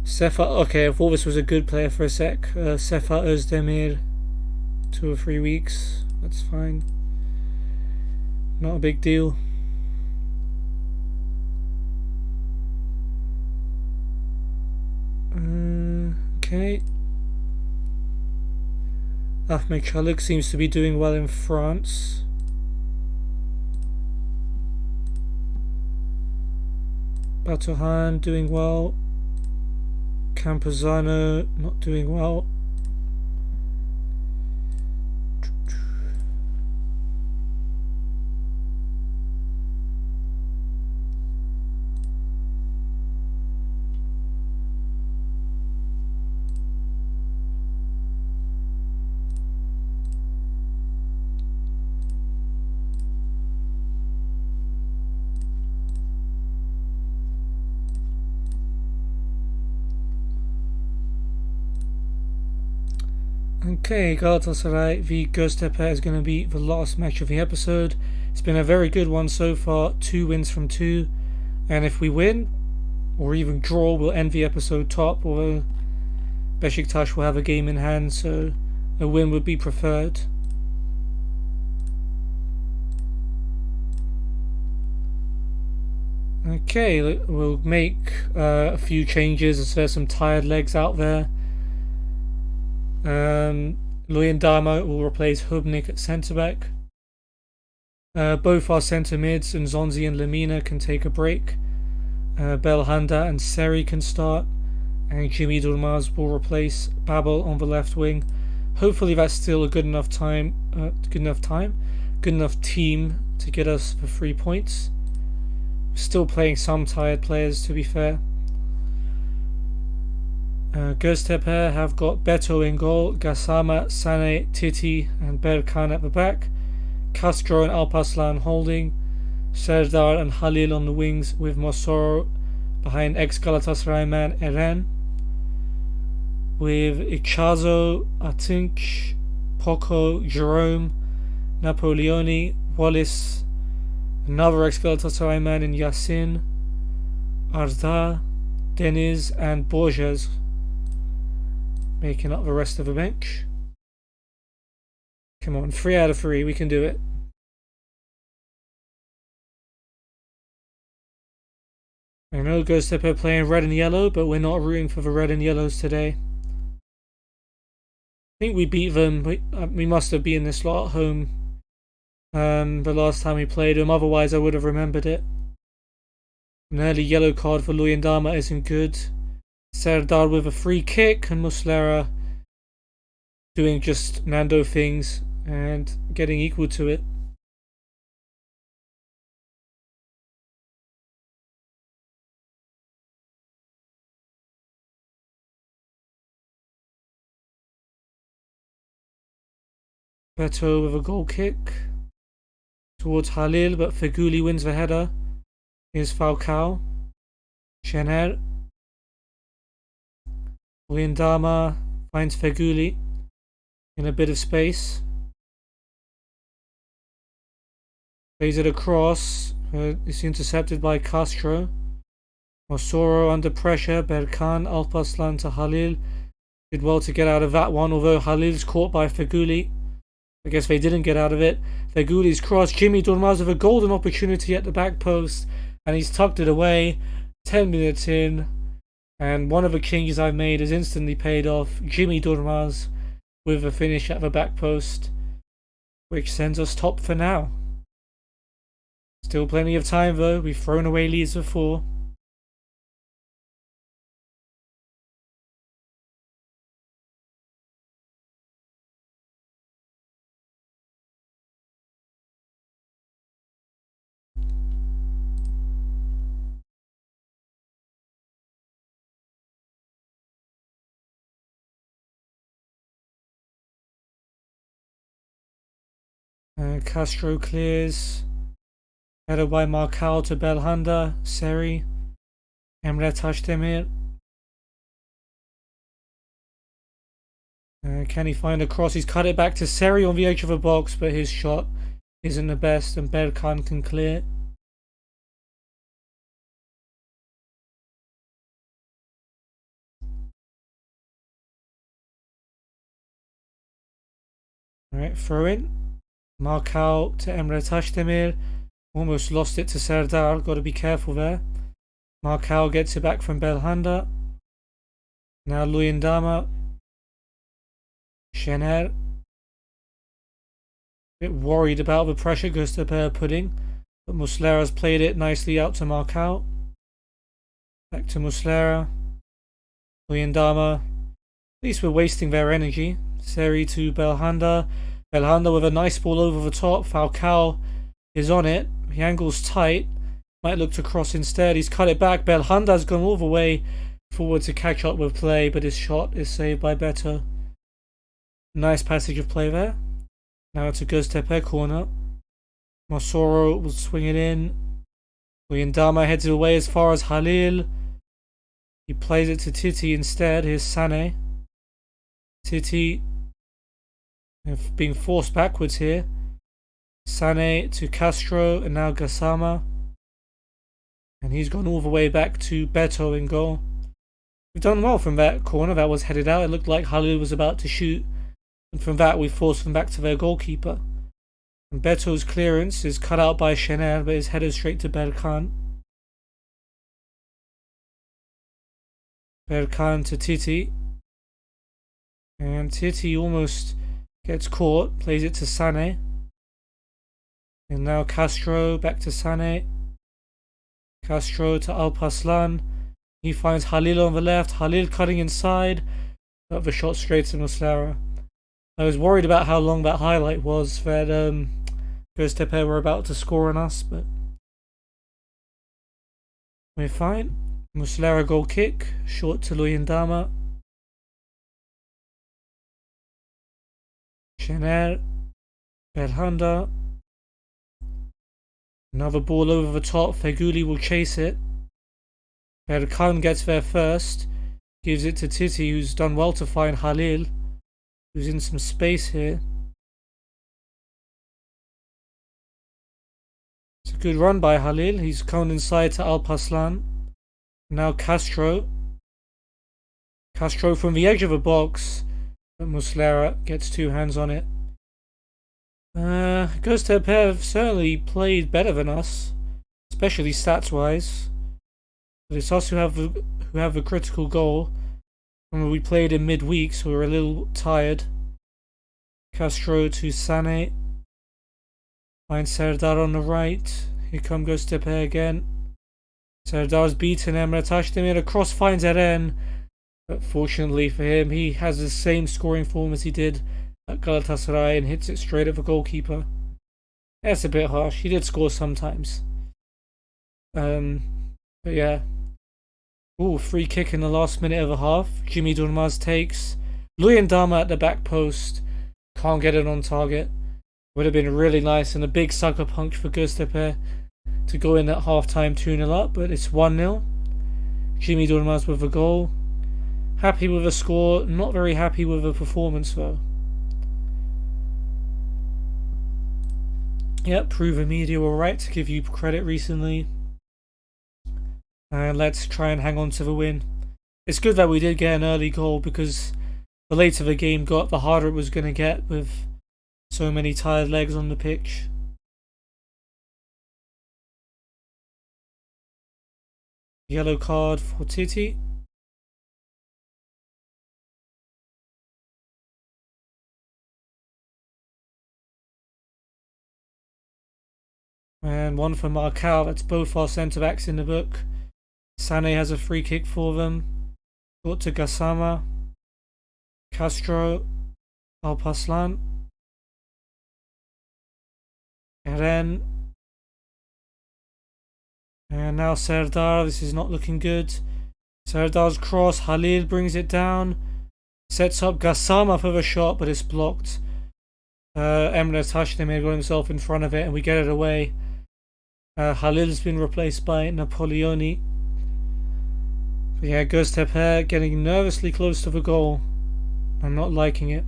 Sefa, okay, I thought this was a good player for a sec. Sefa Özdemir, 2 or 3 weeks. That's fine. Not a big deal. Okay. Ahmed Çalık seems to be doing well in France. Batuhan doing well. Campuzano not doing well. Okay, Galatasaray v Göztepe is going to be the last match of the episode. It's been a very good one so far, 2 wins from 2, and if we win, or even draw, we'll end the episode top, although Beşiktaş will have a game in hand, so a win would be preferred. Okay, we'll make a few changes as there's some tired legs out there. Luyendama will replace Hubnik at centre-back. Both our centre-mids, and Zonzi and Lamina, can take a break. Belhanda and Seri can start. And Jimmy Durmaz will replace Babel on the left wing. Hopefully that's still a good enough team to get us the 3 points. Still playing some tired players, to be fair. Göztepe have got Beto in goal, Gassama, Sane, Titi and Berkan at the back, Castro and Alpaslan holding, Serdar and Halil on the wings with Mosoro behind ex-Galatasaray man Eren, with Ichazo, Atinç, Poco, Jerome, Napoleoni, Wallace, another ex-Galatasaray man in Yasin, Arda, Deniz and Borges making up the rest of the bench. Come on, 3 out of 3, we can do it. I know Göztepe playing red and yellow, but we're not rooting for the red and yellows today. I think we beat them. We must have beaten this lot at home the last time we played them, otherwise I would have remembered it. An early yellow card for Luyendama isn't good. Serdar with a free kick, and Muslera doing just Nando things and getting equal to it. Beto with a goal kick towards Halil, but Feguli wins the header. Here's Falcao. Şener. Luyendama finds Feguli in a bit of space. Plays it across. It's intercepted by Castro. Mosoro under pressure. Berkan, Alpaslan to Halil. Did well to get out of that one, although Halil's caught by Feguli. I guess they didn't get out of it. Feguli's cross. Jimmy Durmaz with a golden opportunity at the back post, and he's tucked it away. 10 minutes in. And one of the changes I've made has instantly paid off. Jimmy Durmaz with a finish at the back post, which sends us top for now. Still plenty of time though, we've thrown away leads before. Castro clears. Headed by Marcal to Belhanda, Seri, Emre Taşdemir. Can he find a cross? He's cut it back to Seri on the edge of the box, but his shot isn't the best, and Berkan can clear. Alright, throw in. Marcal to Emre Taşdemir. Almost lost it to Serdar, got to be careful there. Marcal gets it back from Belhanda. Now Luyendama. Şener. Bit worried about the pressure Göztepe putting, but Muslera's played it nicely out to Marcal. Back to Muslera. Luyendama. At least we're wasting their energy. Seri to Belhanda. Belhanda with a nice ball over the top. Falcao is on it. The angle's tight. Might look to cross instead. He's cut it back. Belhanda's gone all the way forward to catch up with play, but his shot is saved by Beto. Nice passage of play there. Now it's a Göztepe corner. Mosoro will swing it in. Luyendama heads it away as far as Halil. He plays it to Titi instead. Here's Sane. Titi being forced backwards here. Sane to Castro and now Gassama. And he's gone all the way back to Beto in goal. We've done well from that corner that was headed out. It looked like Halil was about to shoot. And from that we forced them back to their goalkeeper. And Beto's clearance is cut out by Şener, but is headed straight to Berkan. Berkan to Titi. And Titi almost gets caught. Plays it to Sane. And now Castro back to Sane. Castro to Alpaslan. He finds Halil on the left. Halil cutting inside. But the shot straight to Muslera. I was worried about how long that highlight was that Göztepe were about to score on us, but we're fine. Muslera goal kick. Short to Luyendama. Şener. Belhanda. Another ball over the top. Feguli will chase it. Berkan gets there first. Gives it to Titi, who's done well to find Halil, who's in some space here. It's a good run by Halil. He's come inside to Alpaslan. Now Castro. Castro from the edge of the box. But Muslera gets two hands on it. Göztepe have certainly played better than us, especially stats-wise. But it's us who have the critical goal. When we played in midweek, so we were a little tired. Castro to Sane. Finds Serdar on the right. Here come Göztepe again. Serdar's beaten Emre Taşdemir. A cross finds Eren. But fortunately for him, he has the same scoring form as he did at Galatasaray and hits it straight at the goalkeeper. That's a bit harsh. He did score sometimes. But yeah. Ooh, free kick in the last minute of a half. Jimmy Durmaz takes. Luyendama at the back post. Can't get it on target. Would have been really nice and a big sucker punch for Göztepe to go in at half-time 2-0 up, but it's 1-0. Jimmy Durmaz with a goal. Happy with the score, not very happy with the performance though. Yep, Proven Media were right to give you credit recently. And let's try and hang on to the win. It's good that we did get an early goal because the later the game got, the harder it was going to get with so many tired legs on the pitch. Yellow card for Titi. And one for Marcal. That's both our centre-backs in the book. Sané has a free kick for them. Got to Gassama. Castro. Alpaslan. Eren. And now Serdar. This is not looking good. Serdar's cross. Halil brings it down. Sets up Gassama for the shot, but it's blocked. Emre Tashdemir got himself in front of it, and we get it away. Halil's been replaced by Napoleoni. But yeah, Göztepe getting nervously close to the goal. I'm not liking it.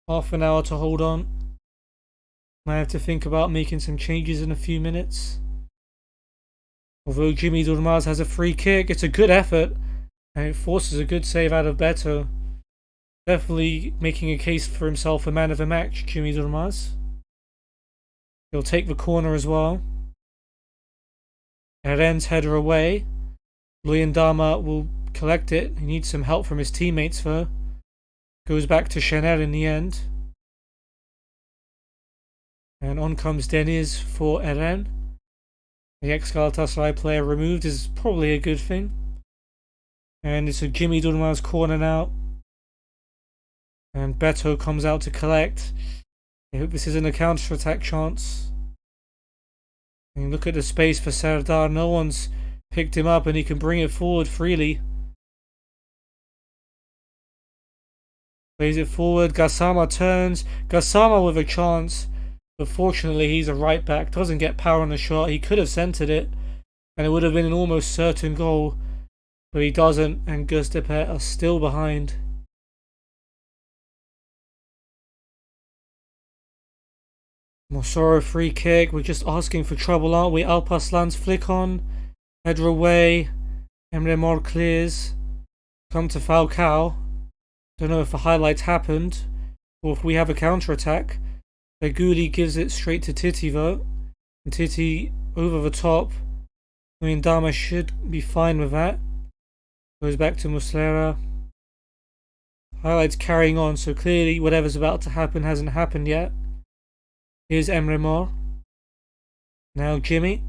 Half an hour to hold on. I have to think about making some changes in a few minutes. Although Jimmy Durmaz has a free kick, it's a good effort, and it forces a good save out of Beto. Definitely making a case for himself a man of the match, Jimmy Durmaz. He'll take the corner as well. Eren's header away. Luyendama will collect it. He needs some help from his teammates though. Goes back to Şener in the end. And on comes Deniz for Eren. The ex-Galatasaray player removed is probably a good thing. And it's a Jimmy Durmaz corner now. And Beto comes out to collect. I hope this isn't a counter-attack chance. And look at the space for Serdar. No one's picked him up and he can bring it forward freely. Plays it forward. Gassama turns. Gassama with a chance. But fortunately he's a right back. Doesn't get power on the shot. He could have centered it. And it would have been an almost certain goal. But he doesn't. And Göztepe are still behind. Mosoro free kick. We're just asking for trouble, aren't we? Alpaslan's flick on. Header away. Emre Mor clears. Come to Falcao. Don't know if the highlights happened or if we have a counter-attack. Beguli gives it straight to Titi though. And Titi over the top. I mean, Dama should be fine with that. Goes back to Muslera. Highlights carrying on, so clearly whatever's about to happen hasn't happened yet. Here's Emre Mor. Now Jimmy.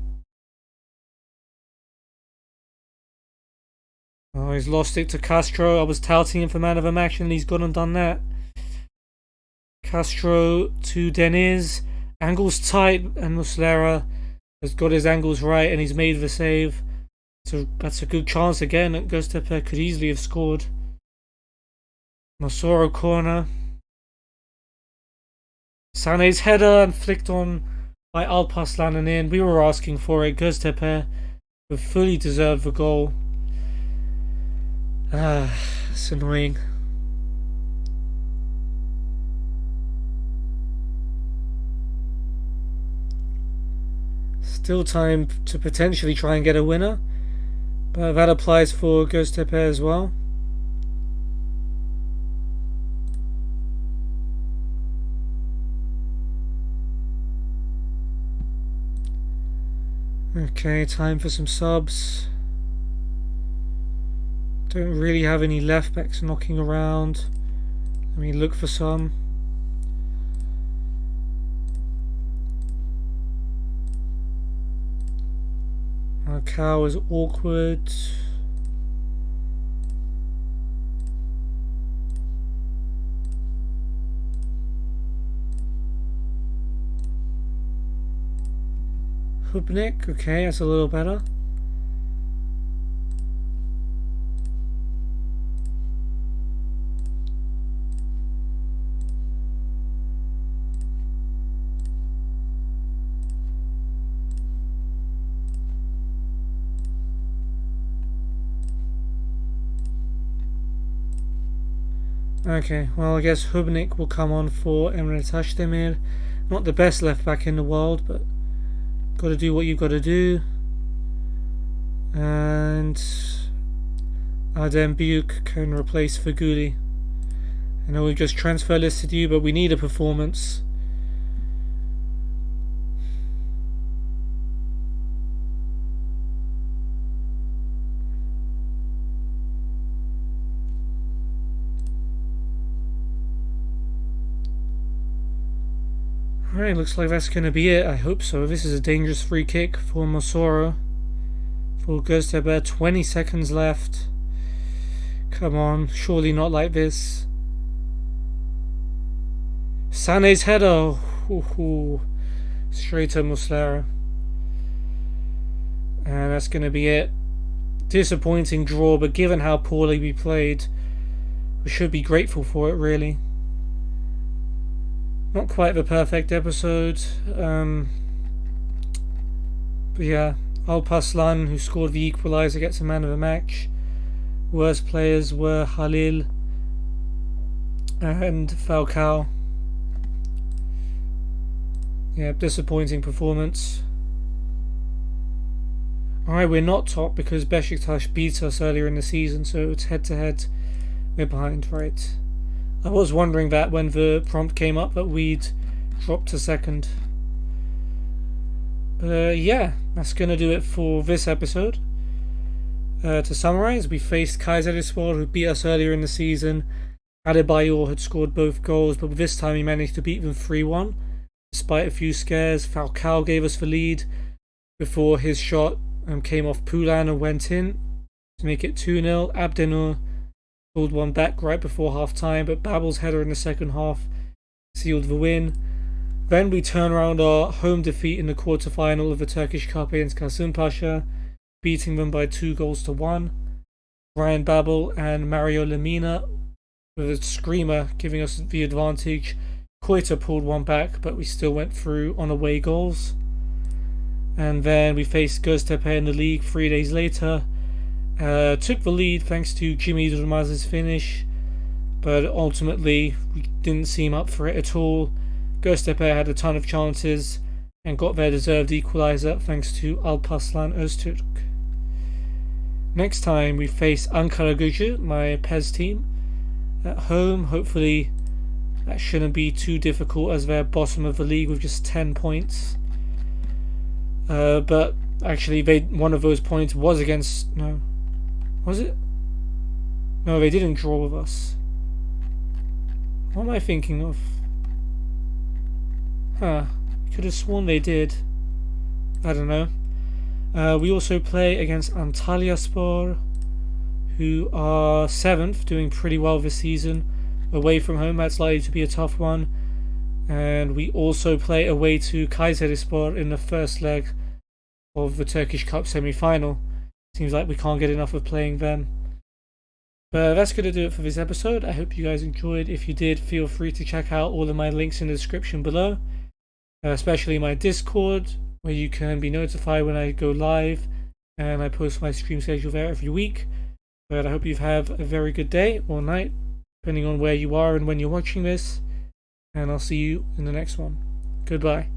Oh, he's lost it to Castro. I was touting him for man of the match and he's gone and done that. Castro to Deniz. Angles tight and Muslera has got his angles right and he's made the save. So that's a good chance again. Göztepe could easily have scored. Mosoro corner. Sané's header and flicked on by Alpaslan and in. We were asking for it. Göztepe have fully deserved the goal. It's annoying. Still time to potentially try and get a winner. But that applies for Göztepe as well. Okay, time for some subs. Don't really have any left backs knocking around. Let me look for some. Our cow is awkward. Hubnik, okay, that's a little better. Okay, well I guess Hubnik will come on for Emre Tashdemir. Not the best left back in the world, but got to do what you've got to do. And Adem Büyük can replace Feguli. I know we've just transfer listed you, but we need a performance. Alright, looks like that's going to be it. I hope so. This is a dangerous free kick for Mosoro. For Göztepe, 20 seconds left. Come on, surely not like this. Sané's header. Ooh. Straight to Muslera. And that's going to be it. Disappointing draw, but given how poorly we played, we should be grateful for it, really. Not quite the perfect episode. But yeah, Alparslan, who scored the equaliser, gets a man of the match. Worst players were Halil and Falcao. Yeah, disappointing performance. Alright, we're not top because Besiktas beat us earlier in the season, so it's head to head. We're behind, right? I was wondering that when the prompt came up that we'd dropped to second. Yeah, that's going to do it for this episode. To summarise, we faced Kayserispor, who beat us earlier in the season. Adebayor had scored both goals, but this time he managed to beat them 3-1. Despite a few scares, Falcao gave us the lead before his shot came off Poulan and went in to make it 2-0. Abdenur pulled one back right before half time, but Babel's header in the second half sealed the win. Then we turn around our home defeat in the quarter-final of the Turkish Cup against Kasımpaşa, beating them by 2-1. Ryan Babel and Mario Lemina with a screamer giving us the advantage. Koita pulled one back, but we still went through on away goals. And then we faced Göztepe in the league 3 days later. Took the lead thanks to Jimmy Durmaz's finish, but ultimately we didn't seem up for it at all. Göztepe had a ton of chances and got their deserved equaliser thanks to Alparslan Öztürk. Next time we face Ankaragücü, my PES team, at home. Hopefully that shouldn't be too difficult as they're bottom of the league with just 10 points. But actually one of those points was against... No. Was it? No, they didn't draw with us. What am I thinking of? Could have sworn they did. I don't know. We also play against Antalyaspor, who are 7th, doing pretty well this season. Away from home, that's likely to be a tough one. And we also play away to Kayserispor in the first leg of the Turkish Cup semi-final. Seems like we can't get enough of playing them. But that's going to do it for this episode. I hope you guys enjoyed. If you did, feel free to check out all of my links in the description below. Especially my Discord, where you can be notified when I go live. And I post my stream schedule there every week. But I hope you have a very good day or night, depending on where you are and when you're watching this. And I'll see you in the next one. Goodbye.